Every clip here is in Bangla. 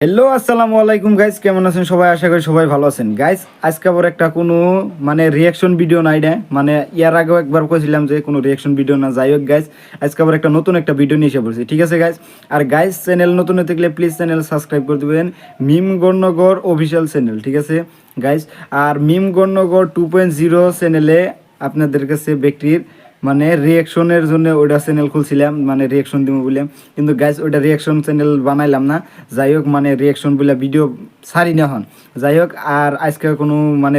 হ্যালো আসসালামু আলাইকুম গাইস, কেমন আছেন সবাই? আশা করি সবাই ভালো আছেন গাইস। আজকে আবার একটা কোনো রিয়াকশন ভিডিও নাই রে, ইয়ার আগেও একবার কইছিলাম যে কোনো রিয়াকশন ভিডিও না। যাই হোক গাইস, আজকে আবার একটা নতুন একটা ভিডিও নিয়ে এসে পড়ছি, ঠিক আছে গাইস। আর গাইস, চ্যানেল নতুন হয়ে থাকলে প্লিজ চ্যানেল সাবস্ক্রাইব করে দিবেন, মিম গণনগর অফিসিয়াল চ্যানেল, ঠিক আছে গাইস। আর মিম গণনগর 2.0 চ্যানেলে আপনাদের কাছে ব্যক্তির রিয়াকশনের জন্য ওইটা চ্যানেল খুলছিলাম, রিয়াকশন দিব বললাম, কিন্তু গাইস ওইটা রিয়াকশন চ্যানেল বানাইলাম না। যাই হোক, রিয়াকশন বলে ভিডিও ছাড়ি না হন। যাই হোক, আর আজকে কোনো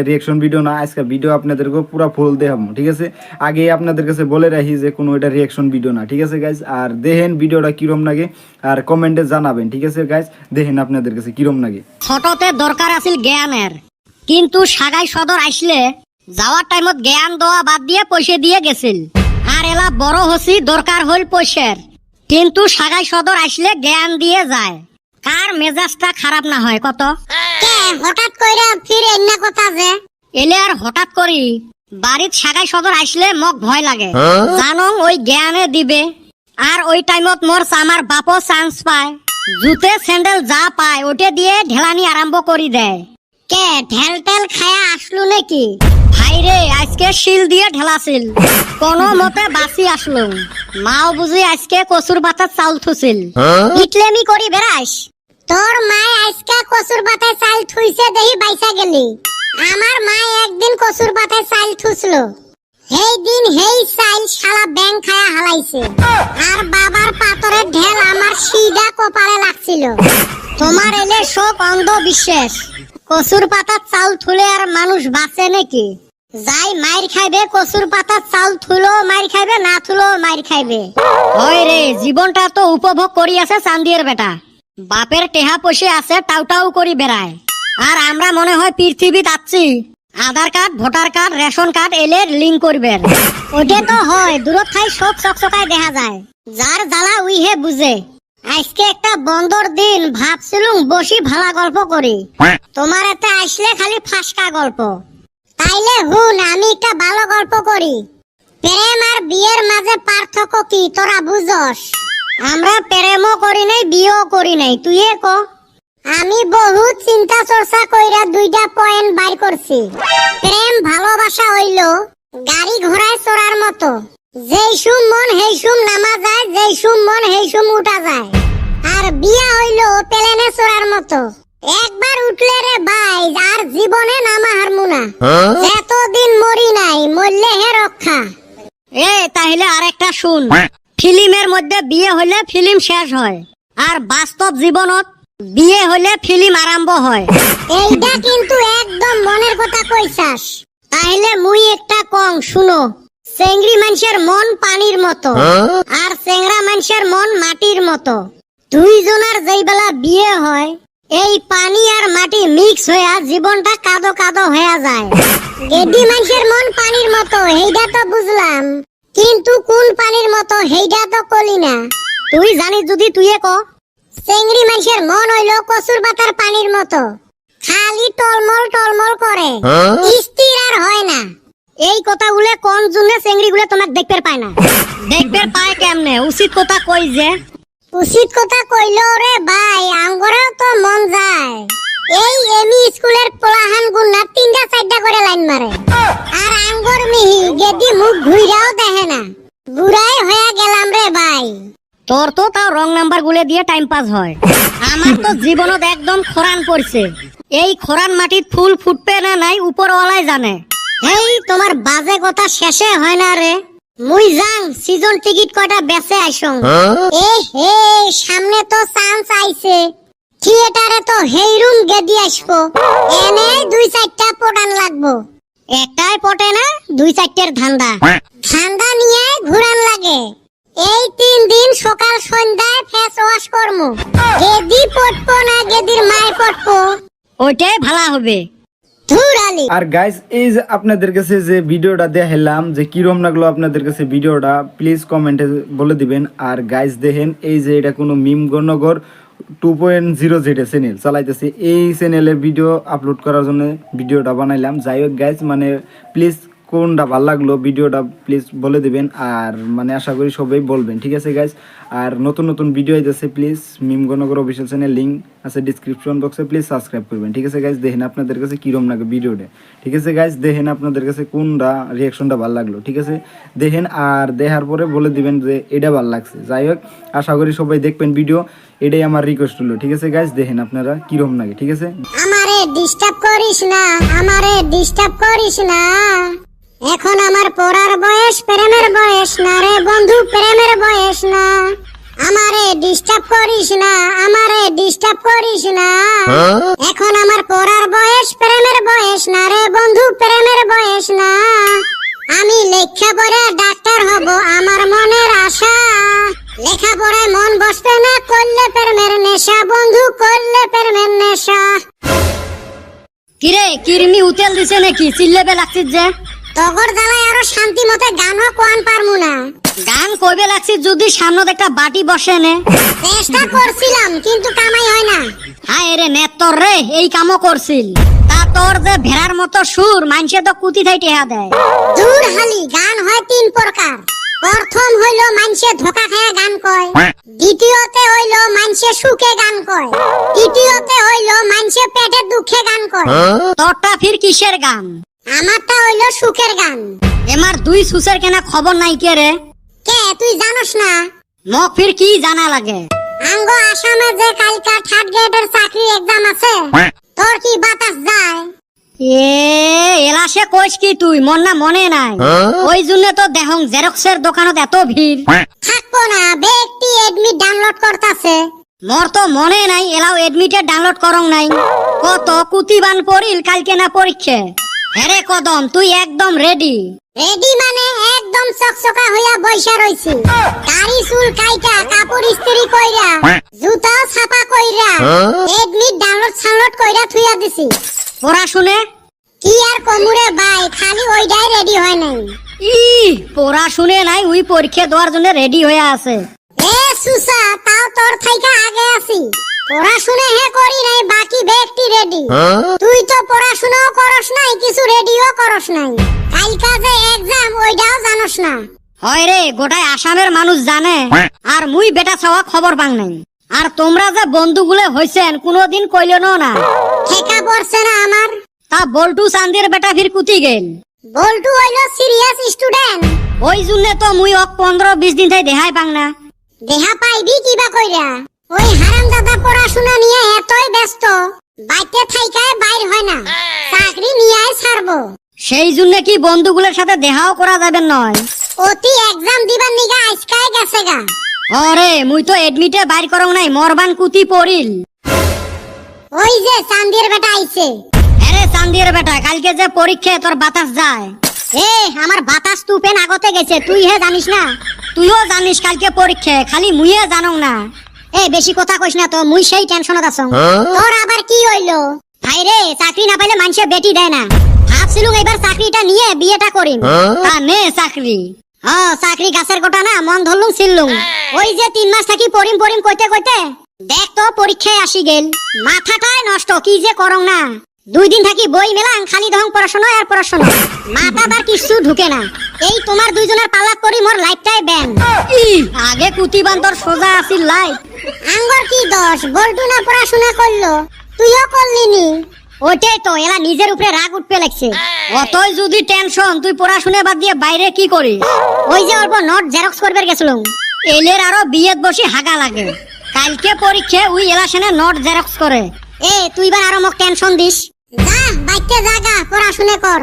রিয়াকশন ভিডিও না, আজকে ভিডিও আপনাদেরকে পুরো ফুল দেখাবো, ঠিক আছে। আগে আপনাদের কাছে বলে রাখি যে কোনো এটা রিয়াকশন ভিডিও না, ঠিক আছে গাইস। আর দেখেন ভিডিওটা কিরম লাগে আর কমেন্টে জানাবেন, ঠিক আছে গাইস। দেখেন আপনাদের কাছে কিরম লাগে। ছোটতে দরকার আছিল জ্ঞানের, কিন্তু সাগাই সদর আসলে যাওয়ার টাইমত জ্ঞান দেওয়া বাদ দিয়ে পয়সা দিয়ে গেছিল। আর এলা বড় হসি দরকার হল পয়সার, কিন্তু সাগাই সদর আসলে জ্ঞান দিয়ে যায়। কার মেজাজটা খারাপ না হয় কত? হঠাৎ কইরা ফির এন্না কথা যে এলে আর হঠাৎ করি বাড়ির সাগাই সদর আসলে মক ভয় লাগে, জানো ওই জ্ঞানে দিবে। আর ওই টাইমত মোর আমার বাপও চান্স পায়, জুতে স্যান্ডেল যা পায় ওটে দিয়ে ঢেলানি আরম্ভ করি দেয়। কে ঢেল টেল খায়া আসলু নাকি? ভাইরে আজকে শিল দিয়ে ঢেলাছিল, কোন মতে বাঁচি আসলু। মাও বুঝি আজকে কচুর পাতার চাউল থুছিল। ইটলেমি করি বেড়াস, তোর মায় আজকে কচুর পাতায় চাল থুইছে দেহি বাইসা গেলি। আমার মায় একদিন কচুর পাতায় চাল থুছিল, হেই দিন হেই চাল শালা ব্যাং খায়া হালাইছে। আর বাবার পাথরের ঢেল আমার সিধা কপালে লাগছিল। তোমার এলে সব অন্ধবিশ্বাস। কচুর পাতার চাল থুলে আর মানুষ বাঁচে নাকি? যাই মাইর খাইবে কচুর পাতার চাল থুলো মাইর খাইবে, না থুলো মাইর খাইবে। হয় রে, জীবনটা তো উপভোগ করি আছে চান্দিয়ের বেটা। বাপের টেহা পয়সা আছে টাউটাউ করি বেড়ায়। আর আমরা মনে হয় পৃথিবীত আছি Aadhaar card, voter card, ration card এলে লিঙ্ক করবেন। ওটা তো হয় দূরত খাই সব চকচকায় দেখা যায়। যার জ্বালা উইহে বুঝে। আজকে একটা বন্দর দিন ভাবছিলুম বসি ভালা গল্প করি, তোমার এতে আসলে খালি ফাঁসকা গল্প। তাইলে হুন, আমি একটা ভালো গল্প করি। প্রেম আর বিয়ের মাঝে পার্থক্য কি তোরা বুঝস? আমরা প্রেমও করি নাই, বিয়েও করি নাই, তুই ক। আমি বহুত চিন্তা চর্চা কইরা দুইটা পয়েন্ট বাইর করছি। প্রেম ভালোবাসা হইল গাড়ি ঘোড়ায় চড়ার মতো, যেই সুম মন হেই সুম নামা যায়, যেই সুম মন হেই সুম উঠা যায়। আর বিয়া হইল প্লেনে চড়ার মতো, একবার উঠলে রে ভাই আর জীবনে নামা হারমু না। এতদিন মরি নাই, মরলে হে রক্ষা। এ তাহলে আরেকটা শুন, ফিল্মের মধ্যে বিয়ে হইলে ফিল্ম শেষ হয়, আর বাস্তব জীবনত বিয়ে হইলে ফিল্ম আরম্ভ হয়। এইটা কিন্তু একদম মনের কথা কইছাস। তাহলে মুই একটা কং শুনো। চেংড়ি মানুষের মন পানির মতো, আর চেংড়া মানুষের মন মাটির মতো। দুইজনের যেই বেলা বিয়ে হয়, এই পানি আর মাটি মিক্স হইয়া জীবনটা কাদো কাদো হয়ে যায়। গেদি মানুষের মন পানির মতো হেইটা তো বুঝলাম, কিন্তু কোন পানির মতো হেইটা তো কলি না। তুই জানিস যদি তুই ক। চেংড়ি মানুষের মন হইল কচুর পাতার পানির মতো, খালি টলমল টলমল করে, স্থির আর হয় না। এই কথাগুলো কোন জন্য চেংড়ি গুলো তোমাকে দেখতে পায় না? দেখতে পায় কেমনে? উচিত কথা কই যে। উচিত কথা কইলো রে ভাই, আঙ্গরেও তো মন যায়। এই এমি স্কুলের পোলাহান গুন্না 3টা 4টা করে লাইন মারে, আর আঙ্গর মিহি গেদি মুখ ঘুইরাও দেখে না। বুড়াই হয়ে গেলাম রে ভাই। তোর তো তাও রং নাম্বার গুলে দিয়ে টাইম পাস হয়, আমার তো জীবনত একদম খরান পড়ছে। এই খরান মাটিত ফুল ফুটবে না নাই উপরওয়ালাই জানে। এই তোমার বাজে কথা শেষে হয় না রে। মুই যাং সিজন টিকিট কয়টা বেচে আইসং। এ হে, সামনে তো চান্স আইছে, থিয়েটারে তো হেই রুম গেদি আসবো। এনে 2-4টা পটান লাগবো। একটাই পটে না, 2-4টের ধান্দা। ধান্দা নিয়ে ঘুরান লাগে। এই 3 দিন সকাল সন্ধ্যায় ফেস ওয়াশ করমু। গেদি পটবো না গেদির মায় পটবো, ওইটাই ভালো হবে। আর গাইস, এই যে আপনাদের কাছে যে ভিডিওটা দেখালাম, যে কিরম লাগলো আপনাদের কাছে ভিডিওটা, প্লিজ কমেন্টে বলে দিবেন। আর গাইস দেখেন, এই যে এটা কোনো মিম গণনগর 2.0 যেটা চ্যানেল চালাইতেছে, এই চ্যানেলের ভিডিও আপলোড করার জন্য ভিডিওটা বানাইলাম। যাই হোক গাইস, প্লিজ কোনটা ভালো লাগলো ভিডিওটা প্লিজ বলে দিবেন, আর মানে আশা করি সবাই বলবেন, ঠিক আছে গাইজ। আর নতুন নতুন ভিডিও আইতেছে, প্লিজ মিমগনগর অফিসিয়াল চ্যানেল লিঙ্ক আছে ডিসক্রিপশন বক্সে, প্লিজ সাবস্ক্রাইব করবেন, ঠিক আছে গাইজ। দেখেন আপনাদের কাছে কিরম লাগে ভিডিওটা, ঠিক আছে গাইজ। দেখেন আপনাদের কাছে কোনটা রিয়াকশনটা ভালো লাগলো, ঠিক আছে দেখেন, আর দেখার পরে বলে দিবেন যে এটা ভালো লাগছে। যাই হোক, আশা করি সবাই দেখবেন ভিডিও, এটাই আমার রিকোয়েস্ট হলো, ঠিক আছে গাইজ। দেখেন আপনারা কিরম লাগে, ঠিক আছে। আমারে ডিস্টার্ব করিস না, আমারে ডিস্টার্ব করিস না। এখন আমার পড়ার বয়স, প্রেমের বয়স না রে বন্ধু, প্রেমের বয়স না। আমারে ডিস্টার্ব করিস না, আমারে ডিস্টার্ব করিস না। এখন আমার পড়ার বয়স, প্রেমের বয়স না রে বন্ধু, প্রেমের বয়স না। আমি লেখাপড়া ডাক্তার হব, আমার মনের আশা। লেখাপড়ায় মন বসবে না, করলে প্রেমের নেশা বন্ধু, করলে প্রেমের নেশা। কিরে কিরমি উতেল দিছে নাকি? চিল্লেবে লাগছিস যে। তগর জ্বালায় আরো শান্তি মতে গানও কোয়ান পারমু না। গান কইবে লাগছিস যদি সামনে একটা বাটি বসে নে। চেষ্টা করছিলাম কিন্তু কামাই হয় না। হায় রে নেতর রে, এই কামও করছিল। তা তোর যে ভেড়ার মতো সুর, মানুষে তো কুতি থাই টেহা দেয়। দূর হালি গান হয় তিন প্রকার। প্রথম হইল মানুষে ধোকা খায়া গান কয়, দ্বিতীয়তে হইল মানুষে সুখে গান কয়, তৃতীয়তে হইল মানুষে পেটের দুঃখে গান কয়। তোরটা ফির কিসের গান? আমারটা হইল সুখের গান। এমার দুই সুসের কেনা খবর নাই কে রে? কে তুই জানোস না? মক ফির কি জানা লাগে? আঙ্গ আসামে যে কালকা থার্ড গ্রেডের চাকরি এক্সাম আছে, তোর কি বাতাস যায়? এ এলাসে কইস কি তুই? মন না মনে নাই, ওই জন্য তো দেহং জেরক্সের দোকানত এত ভিড়। থাকবো না, ব্যক্তি এডমিট ডাউনলোড করতাছে। মোর তো মনে নাই এলাও এডমিটে ডাউনলোড করং নাই। কত কুতিবান পড়িল কালকে না পরীক্ষা। হ্যারে কদম, তুই একদম রেডি? রেডি মানে একদম চকচকা হইয়া বইসা রইছি। দাড়ি চুল কাইটা, কাপড় ইস্ত্রি কইরা, জুতাও ছাপা কইরা, এডমিট ডাউনলোড কইরা থুইয়া দিছি। পড়াশুনে কি আর কমুরে ভাই, খালি ওইটাই রেডি হয় নাই। ই পড়াশুনে নাই, ওই পরীক্ষা দেওয়ার জন্য রেডি হয়ে আছে। এ সুসা, তাও তোর থাইকা আগে আছি। পড়াশুনে হে করি নাই, বাকি ব্যক্তি রেডি। তুই তো পড়াশুনাও করস নাই, কিছু রেডিও করস নাই। কালকা যে এক্সাম ওইটাও জানোস না। হয় রে, গোটায় আসামের মানুষ জানে, আর মুই বেটা ছাওয়া খবর পাং নাই। আর তোমরা যে বন্ধুগুলো হইছেন কোনোদিন কইলেনও না। ঠেকা পড়ছে না আমার। তা বল্টু চান্দের বেটা ফির কুতি গেল। বল্টু হইল সিরিয়াস স্টুডেন্ট। ওই জন্য তো মুই 15-20 দিন থাই দেখাই পাং না। দেহা পাইবি কিবা কইরা? ওই হারামজাদা পড়াশোনা নিয়ে এতই ব্যস্ত, বাইতে থাইকায় বাইর হয় না। চাকরি নিয়েই ছাড়বো। সেই জন্য কি বন্ধুগুলোর সাথে দেখাও করা যাবে নয়? অতি এক্সাম দিবার নিগা আজকাই গেছে গা। অরে মুই তো এডমিটে বাইর করং নাই, মরবান কুতি পড়িল। ওই যে চান্দির বেটা আইছে। আরে চান্দির বেটা, কালকে যে পরীক্ষা তোর বাতাস যায়। এ আমার বাতাস তুপেন আগতে গেছে, তুই হে জানিস না? তুইও জানিস কালকে পরীক্ষা, খালি মুইয়ে জানং না। এ বেশি কথা কইস না তো, মুই সেই টেনশনত আছো। তোর আবার কি হইলো? ভাই রে, চাকরি না পাইলে মানুষে বেটি দেয় না। ভাবছিলুম এবার চাকরিটা নিয়ে বিয়েটা করিম। তা নে চাকরি। চাকরি গাছের গোটা না, মন ধরলুম ছিললুম। ওই যে 3 মাস থাকি পড়িম কইতে কইতে দেখ তো পরীক্ষায় আসি গেল। মাথাটাই নষ্ট, কি যে করং না। 2 দিন থাকি বই মেলাং, খালি দহং পড়াশোনা আর পড়াশোনা, মাথা আর কিছু ঢুকে না। এই তোমার দুইজনের পাল্লা করি মোর লাইফটাই ব্যান। আগে কুতিবান তোর সোজা আছিল লাইফ। আঙ্গর কি দোষ? বল্টু না পড়াশোনা করলো, তুইও করলি নি? ওইটাই তো, এলা নিজের উপরে রাগ উঠতে লাগছে। অতই যদি টেনশন, তুই পড়াশুনে বাদ দিয়ে বাইরে কি করিস? ওই যে অল্প নোট জেরক্স করবে গেছিলাম, এলের আরো বিয়েত বসে হাগা লাগে। কালকে পরীক্ষা উই এলাশনে নোট জেরক্স করে। তুই বার আরো মোক টেনশন দিস। যা বাইতে জাগা, পড়াশুনে কর।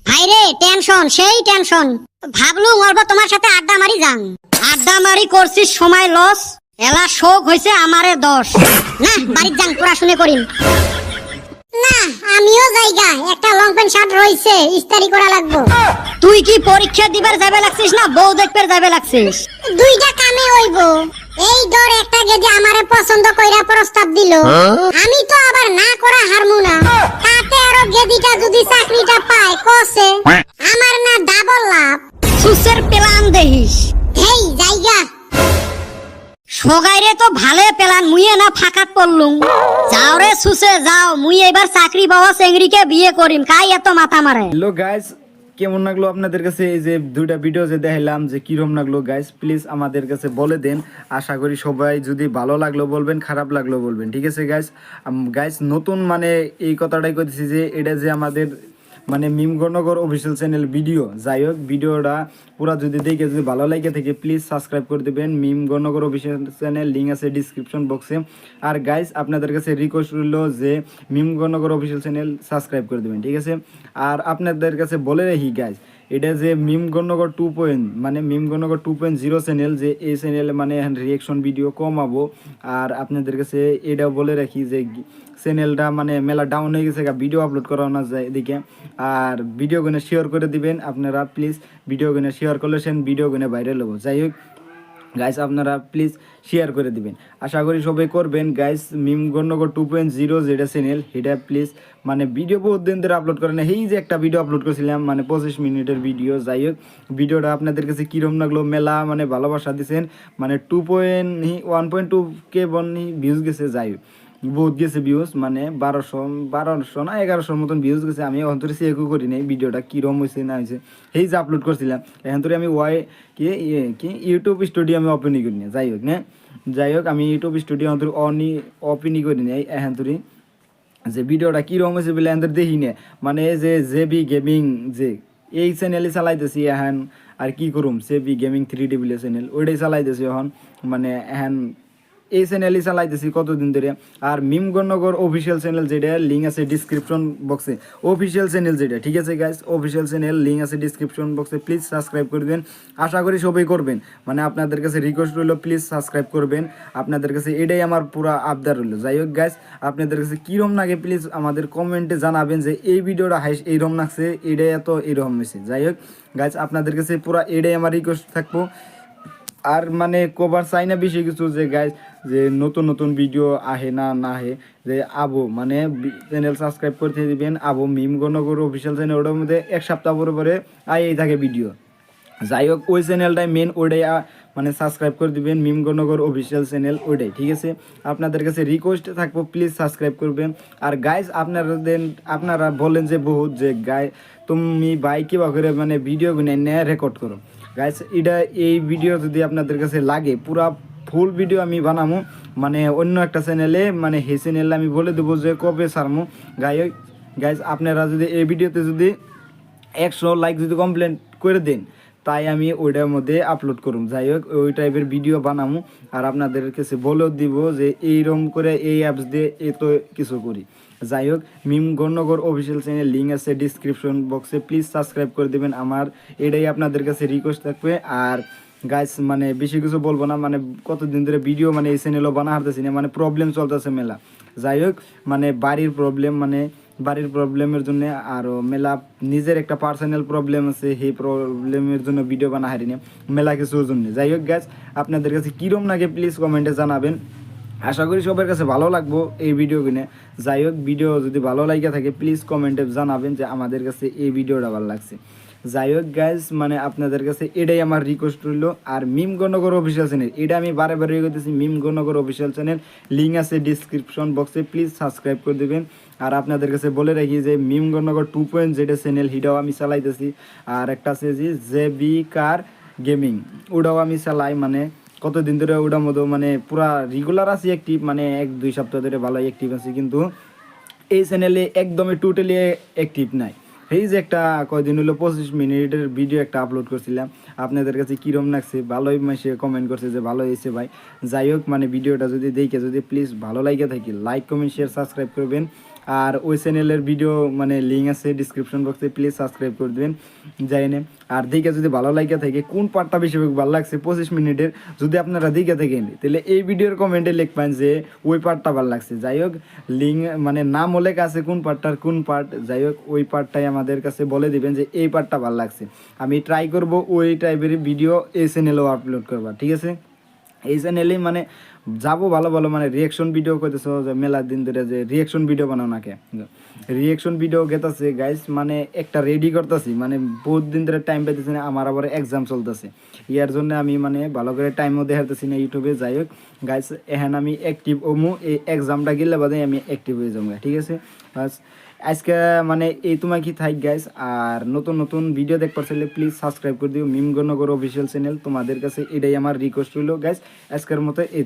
ভাইরে টেনশন, সেই টেনশন। ভাবলুম অল্প তোমার সাথে আড্ডা মারি যাং। আড্ডা মারি করছিস সময় লস, এলা শোক হয়েছে আমারে 10। না বাড়ির যাং, পড়াশুনে করিম। না আমিও যাইগা, একটা লং প্যান্ট শার্ট রইছে, ইস্তারি করা লাগবো। তুই কি পরীক্ষা দিবার যাবে লাগছিস না বউ দেখবার যাবে লাগছিস? দুইটা কামে হইব। এই ডর একটা গেদি আমারে পছন্দ কইরা প্রস্তাব দিল, আমি তো আবার না করা হারমু না। তাতে আরো গেদিটা যদি চাকরিটা পায় কসে, আমার না ডাবল লাভ। সুসের প্ল্যান দেহিস। হেই যাইগা। সগাইরে তো ভালে পেলান, মুইয়ে না ফাঁকাত পড়লুম। যাও রে সুসে যাও, মুই এবার চাকরি পাওয়া চেংড়িকে বিয়ে করিম, কাই এত মাথা মারে। হ্যালো গাইস, কেমন লাগলো আপনাদের কাছে এই যে দুইটা ভিডিও যে দেখাইলাম যে কিরম লাগলো গাইস প্লিজ আমাদের কাছে বলে দেন। আশা করি সবাই যদি ভালো লাগলো বলবেন, খারাপ লাগলো বলবেন, ঠিক আছে গাইস। গাইস নতুন মানে এই কথাটাই কইতেছি যে এটা যে আমাদের মানে মিমগণনগর অফিসিয়াল চ্যানেল ভিডিও, যাই হোক ভিডিওটা পুরো যদি দেখে যদি ভালো লাগে থাকে প্লিজ সাবস্ক্রাইব করে দেবেন মিমগণনগর অফিসিয়াল চ্যানেল, লিঙ্ক আছে ডিসক্রিপশন বক্সে। আর গাইস আপনাদের কাছে রিকোয়েস্ট রইল যে মিমগণনগর অফিসিয়াল চ্যানেল সাবস্ক্রাইব করে দেবেন, ঠিক আছে। আর আপনাদের কাছে বলে রাখি গাইস, এটা যে মিমগণনগর 2 মানে মিমগণনগর 2.0 চ্যানেল, যে এই চ্যানেলে মানে রিয়েকশন ভিডিও কমাবো। আর আপনাদের কাছে এটাও বলে রাখি যে চ্যানেলটা মানে মেলা ডাউন হয়ে গেছে, ভিডিও আপলোড করা না যায় এদিকে। আর ভিডিও গুনে শেয়ার করে দিবেন আপনারা প্লিজ, ভিডিও গুনে শেয়ার করলে সেন ভিডিও গুনে ভাইরাল হবো। যাই হোক গাইস আপনারা প্লিজ শেয়ার করে দিবেন, আশা করি সবাই করবেন গাইস। মিমগণনগর 2.0 যেটা চ্যানেল এটা প্লিজ মানে ভিডিও বহুত দিন ধরে আপলোড করে না, এই যে একটা ভিডিও আপলোড করেছিলাম মানে 25 মিনিটের ভিডিও। যাই হোক ভিডিওটা আপনাদের কাছে কীরকম লাগলো, মেলা মানে ভালোবাসা দিচ্ছেন, মানে 1.2K ভিউজ গেছে। যাই হোক বহুত গেছে ভিউজ, মানে 1200 না 1100 মতন ভিউজ গেছে। আমি এখন তোর চেকও করি নাই ভিডিওটা কীরকম হয়েছে না হয়েছে, এই যে আপলোড করছিলাম এখন তোর আমি কি ইউটিউব স্টুডিও আমি ওপেনই করি না। যাই হোক না, যাই হোক আমি ইউটিউব স্টুডিও এখন তোর ওপেনই করি নাই এখন তোর যে ভিডিওটা কীরকম হয়েছে বলে এখন তোর দেখি না, মানে যে জেবি গেমিং যে এই চ্যানেলই চালাইতেছি এখন। আর কি করুম, জেবি গেমিং 3D বলে চ্যানেল ওইটাই চালাইতেছি এখন, মানে এখন এই চ্যানেলই চালাইতেছি কতদিন ধরে। আর মিমগণনগর অফিসিয়াল চ্যানেল যেটা লিঙ্ক আছে ডিসক্রিপশন বক্সে, অফিসিয়াল চ্যানেল যেটা, ঠিক আছে গাইস, অফিসিয়াল চ্যানেল লিঙ্ক আছে ডিসক্রিপশন বক্সে, প্লিজ সাবস্ক্রাইব করে দেবেন। আশা করি সবাই করবেন, মানে আপনাদের কাছে রিকোয়েস্ট রইল প্লিজ সাবস্ক্রাইব করবেন, আপনাদের কাছে এটাই আমার পুরো আবদার রইল। যাই হোক গাইস আপনাদের কাছে কীরকম লাগে প্লিজ আমাদের কমেন্টে জানাবেন যে এই ভিডিওটা হাইস এইরকম লাগছে, এটাই এত এইরকম হয়েছে। যাই হোক গাইস আপনাদের কাছে পুরো এটাই আমার রিকোয়েস্ট থাকবো। আর মানে কভার চাই না বেশি কিছু, যে গাইজ যে নতুন নতুন ভিডিও আহে না আহে, যে আবো মানে চ্যানেল সাবস্ক্রাইব করতে দিবেন। আবো মিমগণনগর অফিসিয়াল চ্যানেল, ওটার মধ্যে এক সপ্তাহ পরে পরে আইই থাকে ভিডিও। যাই হোক ওই চ্যানেলটাই মেন, ওইটাই মানে সাবস্ক্রাইব করে দিবেন মিমগণনগর অফিসিয়াল চ্যানেল ওইটাই, ঠিক আছে। আপনাদের কাছে রিকোয়েস্ট থাকবো প্লিজ সাবস্ক্রাইব করবেন। আর গাইজ আপনারা বলেন যে বহুত যে তুমি ভাই কিবা করে মানে ভিডিও গুনে রেকর্ড করো। গাইস এটা এই ভিডিও যদি আপনাদের কাছে লাগে পুরা ফুল ভিডিও আমি বানাবো মানে অন্য একটা চ্যানেলে, মানে সেই চ্যানেলে আমি বলে দেবো যে কবে ছাড়মু। গাইস আপনারা যদি এই ভিডিওতে যদি 100 লাইক যদি কমপ্লেন করে দেন তাই আমি ওইটার মধ্যে আপলোড করুম। যাই হোক ওই টাইপের ভিডিও বানাবো আর আপনাদের কাছে বলেও দিব যে এইরকম করে এই অ্যাপস দিয়ে এত কিছু করি। যাই হোক মিমগণনগর অফিসিয়াল চ্যানেল লিঙ্ক আছে ডিসক্রিপশন বক্সে, প্লিজ সাবস্ক্রাইব করে দেবেন, আমার এটাই আপনাদের কাছে রিকোয়েস্ট থাকবে। আর গাইস মানে বেশি কিছু বলবো না, মানে কতদিন ধরে ভিডিও মানে এই চ্যানেলও বানা হারতেছি না, মানে প্রবলেম চলতেছে মেলা। যাই হোক মানে বাড়ির প্রবলেমের জন্য আরও মেলা নিজের একটা পার্সোনাল প্রবলেম আছে, সেই প্রবলেমের জন্য ভিডিও বানা হারি না মেলা কিছুর জন্য। যাই হোক গাইস আপনাদের কাছে কীরকম লাগে প্লিজ কমেন্টে জানাবেন, আশা করি সবার কাছে ভালো লাগবো এই ভিডিও কিনে। যাই হোক ভিডিও যদি ভালো লাগে থাকে প্লিজ কমেন্টে জানাবেন যে আমাদের কাছে এই ভিডিওটা ভালো লাগছে। যাই হোক গাইজ মানে আপনাদের কাছে এটাই আমার রিকোয়েস্ট রইল। আর মিমগণনগর অফিসিয়াল চ্যানেল এটা আমি বারে করতেছি, মিমগণনগর অফিসিয়াল চ্যানেল লিঙ্ক আছে ডিসক্রিপশন বক্সে, প্লিজ সাবস্ক্রাইব করে দেবেন। আর আপনাদের কাছে বলে রাখি যে মিমগণনগর 2.0 চ্যানেল হিটাও আমি চালাইতেছি, আর একটা আছে যে জেবি কার গেমিং ওটাও আমি চালাই, মানে কতদিন ধরে ওটার মতো মানে পুরা রেগুলার আছি অ্যাক্টিভ, মানে 1-2 সপ্তাহ ধরে ভালোই অ্যাক্টিভ আছি, কিন্তু এই চ্যানেলে একদমই টোটালি অ্যাক্টিভ নাই। এই যে একটা কয়দিন হলো 25 মিনিটের ভিডিও একটা আপলোড করছিলাম, আপনাদের কাছে কীরকম লাগছে ভালোই মাসে কমেন্ট করছে যে ভালো হয়েছে ভাই। যাই হোক মানে ভিডিওটা যদি দেখে যদি প্লিজ ভালো লাগে থাকি লাইক কমেন্ট শেয়ার সাবস্ক্রাইব করবেন। আর ওই চ্যানেলের ভিডিও মানে লিঙ্ক আছে ডিসক্রিপশন বক্সে, প্লিজ সাবস্ক্রাইব করে দেবেন যাইনে। আর দেখে যদি ভালো লাগে থাকে কোন পার্টটা বেশি ভালো লাগছে 25 মিনিটের যদি আপনারা দেখে থাকেন তাহলে এই ভিডিওর কমেন্টে লিখবেন যে ওই পার্টটা ভালো লাগছে। যাই হোক লিঙ্ক মানে নাম উল্লেখ আছে কোন পার্টটার কোন পার্ট, যাই হোক ওই পার্টটাই আমাদের কাছে বলে দিবেন যে এই পার্টটা ভালো লাগছে। আমি ট্রাই করব ওই টাইপের ভিডিও এই চ্যানেলেও আপলোড করবার, ঠিক আছে। এই চ্যানেলে মানে যাবো ভালো ভালো মানে রিয়াকশন ভিডিও করতেছো যে মেলা দিন ধরে যে রিয়াকশন ভিডিও বানাও নাকে রিয়াকশন ভিডিও গেতাছে গাইস, মানে একটা রেডি করতেছি, মানে বহুত দিন ধরে টাইম পাইতেছি না, আমার আবার এক্সাম চলতেছে, ইয়ার জন্য আমি মানে ভালো করে টাইমও দেখাতেছি না ইউটিউবে। যাই হোক গাইস এখন আমি অ্যাক্টিভ ওমু এই এক্সামটা গেলে বাদে আমি অ্যাক্টিভ হয়ে যাবো, ঠিক আছে। বাস আজকে মানে এই তোমায় কি থাক গাইস, আর নতুন নতুন ভিডিও দেখতে চাইলে প্লিজ সাবস্ক্রাইব করে দিও মিমগনগর অফিসিয়াল চ্যানেল। তোমাদের কাছে এটাই আমার রিকোয়েস্ট রইল গাইস। আজকের মতো এই